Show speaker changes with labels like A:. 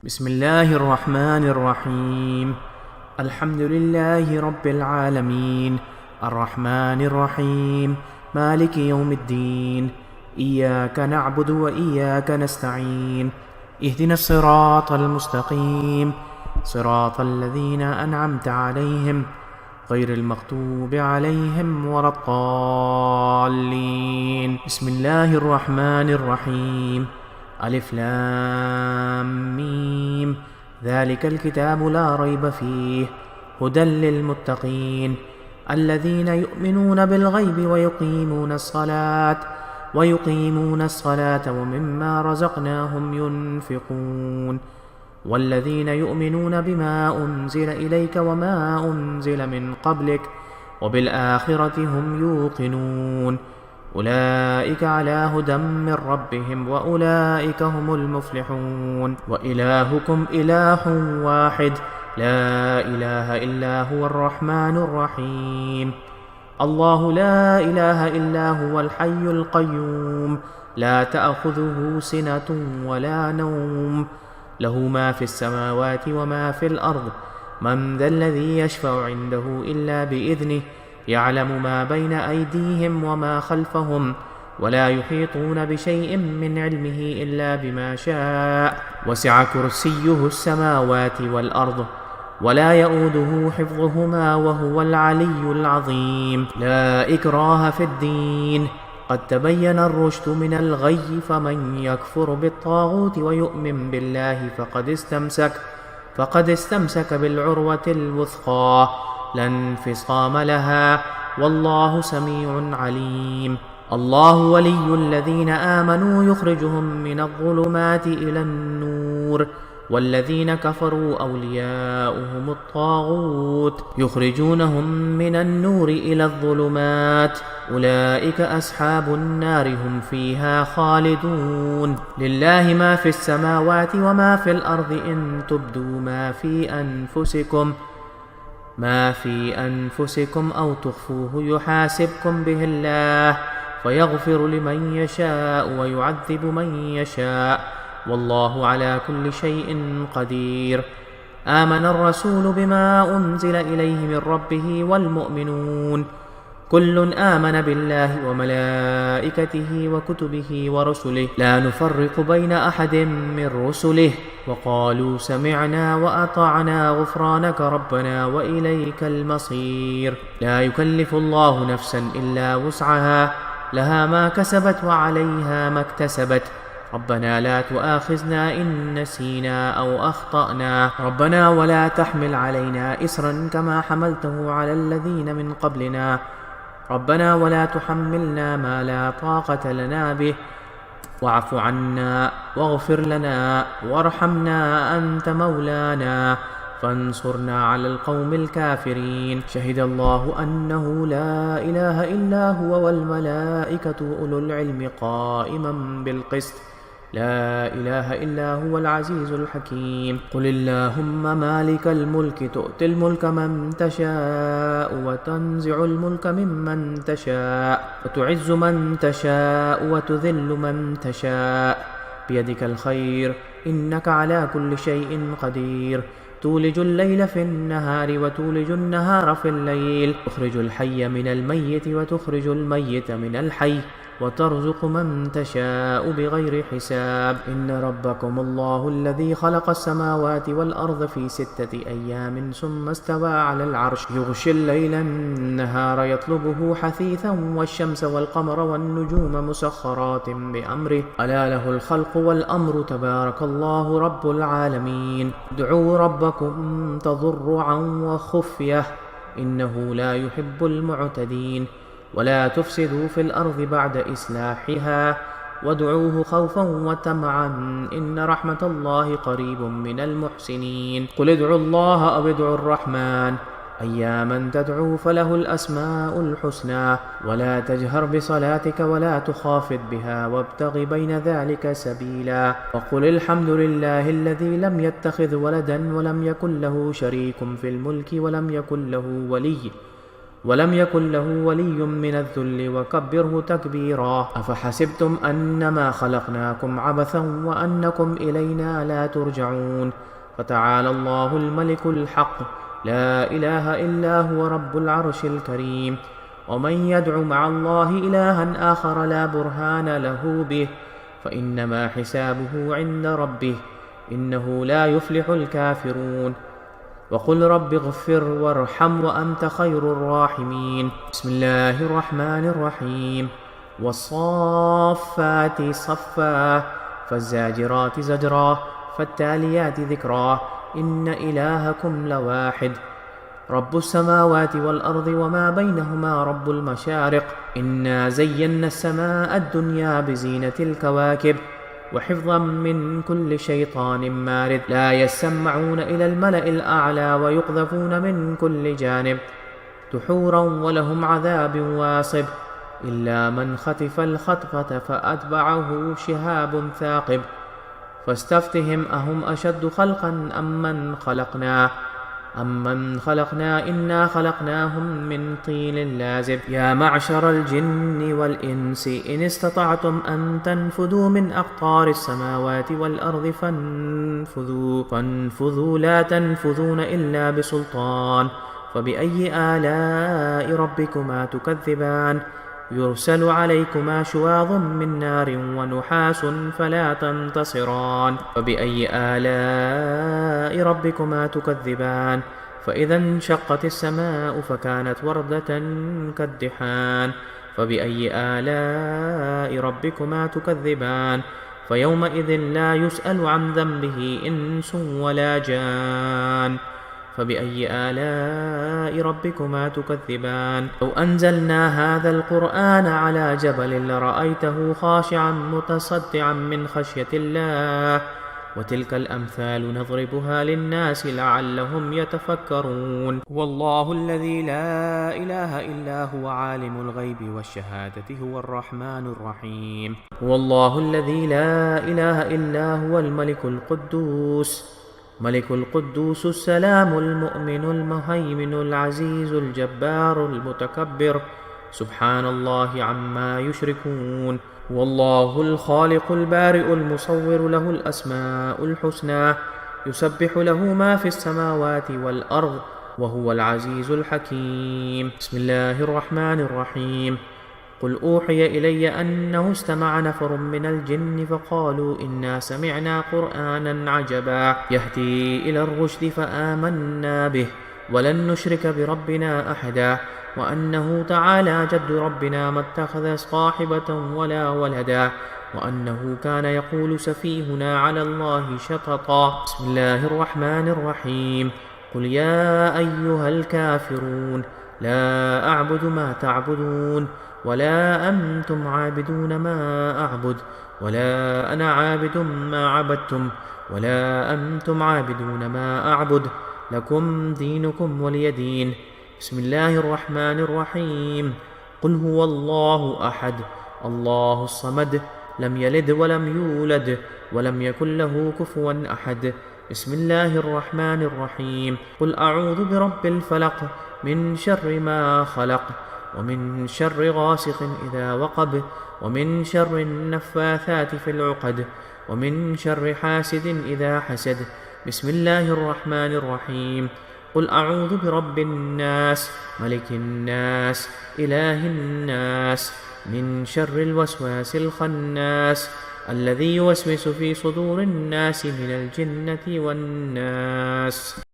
A: بسم الله الرحمن الرحيم. الحمد لله رب العالمين، الرحمن الرحيم، مالك يوم الدين. إياك نعبد وإياك نستعين، اهدنا الصراط المستقيم، صراط الذين أنعمت عليهم غير المغضوب عليهم ولا الضالين. بسم الله الرحمن الرحيم. ألف لام ميم، ذلك الكتاب لا ريب فيه هدى للمتقين الذين يؤمنون بالغيب ويقيمون الصلاة ومما رزقناهم ينفقون والذين يؤمنون بما أنزل إليك وما أنزل من قبلك وبالآخرة هم يوقنون أولئك على هدى من ربهم وأولئك هم المفلحون. وإلهكم إله واحد لا إله إلا هو الرحمن الرحيم. الله لا إله إلا هو الحي القيوم لا تأخذه سنة ولا نوم، له ما في السماوات وما في الأرض. من ذا الذي يشفع عنده إلا بإذنه، يعلم ما بين أيديهم وما خلفهم ولا يحيطون بشيء من علمه إلا بما شاء. وسع كرسيه السماوات والأرض ولا يؤوده حفظهما وهو العلي العظيم. لا إكراه في الدين، قد تبين الرشد من الغي، فمن يكفر بالطاغوت ويؤمن بالله فقد استمسك بالعروة الوثقى لا انفصام لها، والله سميع عليم. الله ولي الذين آمنوا يخرجهم من الظلمات إلى النور، والذين كفروا أولياؤهم الطاغوت يخرجونهم من النور إلى الظلمات، أولئك أصحاب النار هم فيها خالدون. لله ما في السماوات وما في الأرض، إن تبدوا ما في أنفسكم أو تخفوه يحاسبكم به الله، فيغفر لمن يشاء ويعذب من يشاء، والله على كل شيء قدير. آمن الرسول بما أنزل إليه من ربه والمؤمنون كل آمن بالله وملائكته وكتبه ورسله لا نفرق بين أحد من رسله، وقالوا سمعنا وأطعنا غفرانك ربنا وإليك المصير. لا يكلف الله نفسا إلا وسعها، لها ما كسبت وعليها ما اكتسبت. ربنا لا تؤاخذنا إن نسينا أو أخطأنا، ربنا ولا تحمل علينا إصرا كما حملته على الذين من قبلنا، ربنا ولا تحملنا ما لا طاقة لنا به، واعف عنا واغفر لنا وارحمنا أنت مولانا فانصرنا على القوم الكافرين. شهد الله أنه لا إله إلا هو والملائكة وأولو العلم قائما بالقسط، لا إله إلا هو العزيز الحكيم. قل اللهم مالك الملك تؤتي الملك من تشاء وتنزع الملك ممن تشاء وتعز من تشاء وتذل من تشاء، بيدك الخير إنك على كل شيء قدير. تولج الليل في النهار وتولج النهار في الليل، تخرج الحي من الميت وتخرج الميت من الحي، وترزق من تشاء بغير حساب. إن ربكم الله الذي خلق السماوات والأرض في 6 أيام ثم استوى على العرش، يغشي الليل النهار يطلبه حثيثا، والشمس والقمر والنجوم مسخرات بأمره، ألا له الخلق والأمر، تبارك الله رب العالمين. ادعوا ربكم تضرعا وخفية إنه لا يحب المعتدين، ولا تفسدوا في الأرض بعد إصلاحها، وادعوه خوفا وطمعا إن رحمة الله قريب من المحسنين. قل ادعوا الله أو ادعوا الرحمن، أياما تدعو فله الأسماء الحسنى، ولا تجهر بصلاتك ولا تخافت بها وابتغ بين ذلك سبيلا. وقل الحمد لله الذي لم يتخذ ولدا ولم يكن له شريك في الملك ولم يكن له ولم يكن له ولي من الذل وكبره تكبيرا. أفحسبتم أنما خلقناكم عبثا وأنكم إلينا لا ترجعون. فتعالى الله الملك الحق لا إله إلا هو رب العرش الكريم. ومن يدع مع الله إلها آخر لا برهان له به فإنما حسابه عند ربه إنه لا يفلح الكافرون. وقل رب اغفر وارحم وأنت خير الراحمين. بسم الله الرحمن الرحيم. والصافات صفا فالزاجرات زجرا فالتاليات ذكرا إن إلهكم لواحد رب السماوات والأرض وما بينهما رب المشارق. إنا زينا السماء الدنيا بزينة الكواكب وحفظا من كل شيطان مارد. لا يسمعون إلى الملأ الأعلى ويقذفون من كل جانب دحورا ولهم عذاب واصب إلا من خطف الخطفة فأتبعه شهاب ثاقب. فاستفتهم أهم أشد خلقا أمن خلقنا إنا خلقناهم من طين لازب. يا معشر الجن والإنس إن استطعتم أن تنفذوا من أقطار السماوات والأرض فانفذوا لا تنفذون إلا بسلطان. فبأي آلاء ربكما تكذبان يرسل عليكما شواظ من نار ونحاس فلا تنتصران. فبأي آلاء ربكما تكذبان فإذا انشقت السماء فكانت وردة كالدحان. فبأي آلاء ربكما تكذبان فيومئذ لا يسأل عن ذنبه إنس ولا جان. فبأي آلاء ربكما تكذبان. لو أنزلنا هذا القرآن على جبل لرأيته خاشعا متصدعا من خشية الله. وتلك الأمثال نضربها للناس لعلهم يتفكرون. والله الذي لا إله إلا هو عالم الغيب والشهادة هو الرحمن الرحيم. والله الذي لا إله إلا هو ملك القدوس السلام المؤمن المهيمن العزيز الجبار المتكبر سبحان الله عما يشركون. والله الخالق البارئ المصور له الأسماء الحسنى يسبح له ما في السماوات والأرض وهو العزيز الحكيم. بسم الله الرحمن الرحيم. قل أوحي إلي أنه استمع نفر من الجن فقالوا إنا سمعنا قرآنا عجبا يهدي إلى الرشد فآمنا به ولن نشرك بربنا أحدا وأنه تعالى جد ربنا ما اتخذ صاحبة ولا ولدا وأنه كان يقول سفيهنا على الله شططا. بسم الله الرحمن الرحيم. قل يا أيها الكافرون لا أعبد ما تعبدون ولا أنتم عابدون ما أعبد ولا أنا عابد ما عبدتم ولا أنتم عابدون ما أعبد لكم دينكم ولي دين. بسم الله الرحمن الرحيم. قل هو الله أحد الله الصمد لم يلد ولم يولد ولم يكن له كفوا أحد. بسم الله الرحمن الرحيم. قل أعوذ برب الفلق من شر ما خلق ومن شر غاسق إذا وقب ومن شر النفاثات في العقد ومن شر حاسد إذا حسد. بسم الله الرحمن الرحيم. قل أعوذ برب الناس ملك الناس إله الناس من شر الوسواس الخناس الذي يوسوس في صدور الناس من الجنة والناس.